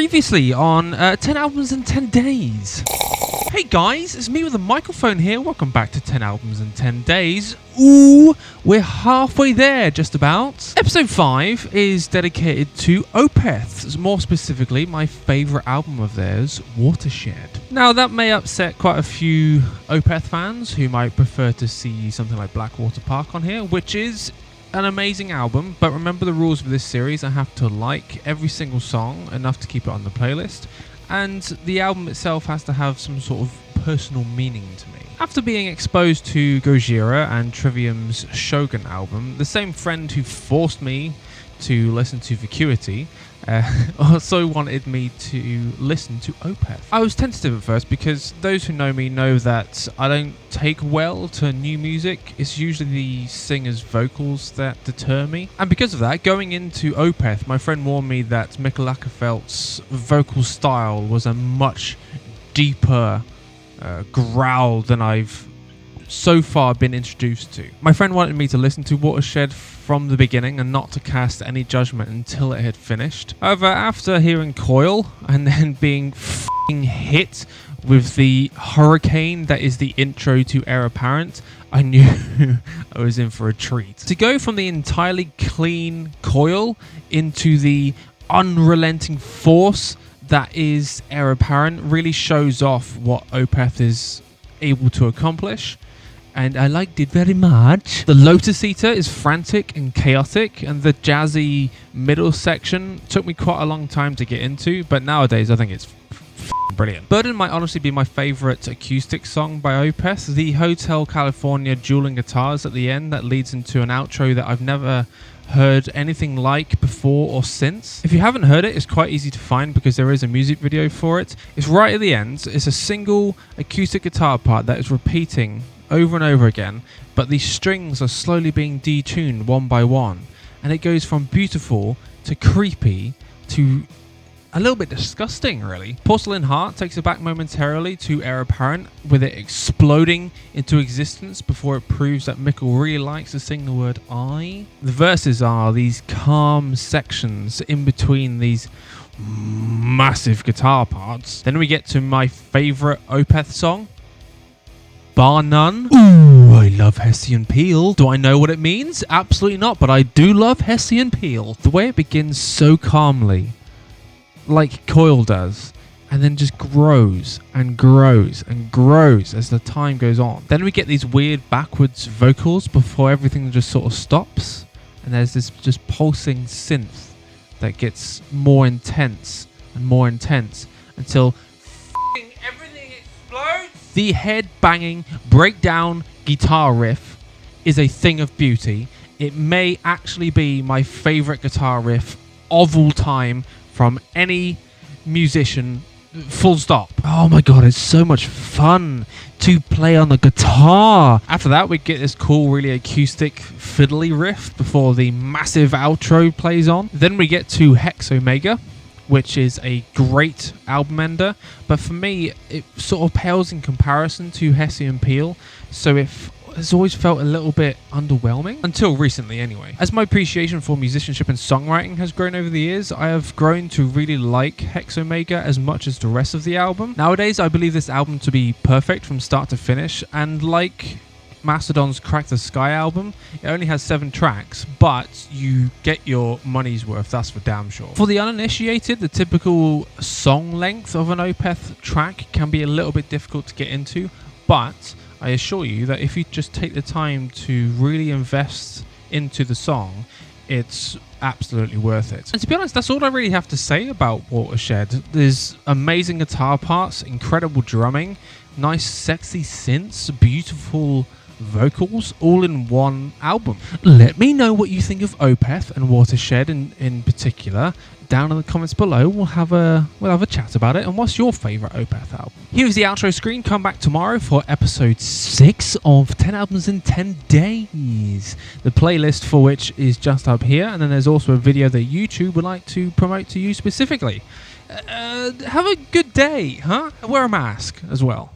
Previously on 10 albums in 10 days. Hey guys, it's me with a microphone here. Welcome back to 10 albums in 10 days. Ooh, we're halfway there, just about. Episode 5 is dedicated to Opeth, more specifically my favourite album of theirs, Watershed. Now that may upset quite a few Opeth fans who might prefer to see something like Blackwater Park on here, which is an amazing album, but remember the rules of this series. I have to like every single song enough to keep it on the playlist, and the album itself has to have some sort of personal meaning to me. After being exposed to Gojira and Trivium's Shogun album, the same friend who forced me to listen to Vacuity also wanted me to listen to Opeth. I was tentative at first because those who know me know that I don't take well to new music. It's usually the singer's vocals that deter me. And because of that, going into Opeth, my friend warned me that Mikkel Akkerfeldt's vocal style was a much deeper growl than I've so far been introduced to. My friend wanted me to listen to Watershed from the beginning and not to cast any judgment until it had finished. However, after hearing Coil and then being f***ing hit with the hurricane that is the intro to Heir Apparent, I knew I was in for a treat. To go from the entirely clean Coil into the unrelenting force that is Heir Apparent really shows off what Opeth is able to accomplish, and I liked it very much. The Lotus Eater is frantic and chaotic, and the jazzy middle section took me quite a long time to get into, but nowadays I think it's brilliant. Burden might honestly be my favourite acoustic song by Opeth. The Hotel California dueling guitars at the end that leads into an outro that I've never heard anything like before or since. If you haven't heard it, it's quite easy to find because there is a music video for it. It's right at the end. It's a single acoustic guitar part that is repeating over and over again, but these strings are slowly being detuned one by one, and it goes from beautiful to creepy to a little bit disgusting, really. Porcelain Heart takes it back momentarily to Heir Apparent, with it exploding into existence before it proves that Mikkel really likes to sing the word I. The verses are these calm sections in between these massive guitar parts. Then we get to my favourite Opeth song, bar none. Ooh, I love Hessian Peel. Do I know what it means? Absolutely not, but I do love Hessian Peel. The way it begins so calmly, like Coil does, and then just grows and grows and grows as the time goes on. Then we get these weird backwards vocals before everything just sort of stops, and there's this just pulsing synth that gets more intense and more intense until everything explodes. The head-banging breakdown guitar riff is a thing of beauty. It may actually be my favourite guitar riff of all time from any musician, full stop. Oh my god, it's so much fun to play on the guitar. After that, we get this cool, really acoustic, fiddly riff before the massive outro plays on. Then we get to Hex Omega, which is a great album ender, but for me, it sort of pales in comparison to Hessian Peel, so it has always felt a little bit underwhelming, until recently anyway. As my appreciation for musicianship and songwriting has grown over the years, I have grown to really like Hex Omega as much as the rest of the album. Nowadays, I believe this album to be perfect from start to finish, and like Mastodon's Crack the Sky album, it only has 7 tracks, but you get your money's worth, that's for damn sure. For the uninitiated, the typical song length of an Opeth track can be a little bit difficult to get into, but I assure you that if you just take the time to really invest into the song, it's absolutely worth it. And to be honest, that's all I really have to say about Watershed. There's amazing guitar parts, incredible drumming, nice sexy synths, beautiful vocals, all in one album. Let me know what you think of Opeth and Watershed in particular down in the comments below. We'll have a chat about it. And what's your favourite Opeth album? Here's the outro screen. Come back tomorrow for episode 6 of 10 albums in 10 days. The playlist for which is just up here, and then there's also a video that YouTube would like to promote to you specifically. Have a good day, huh? Wear a mask as well.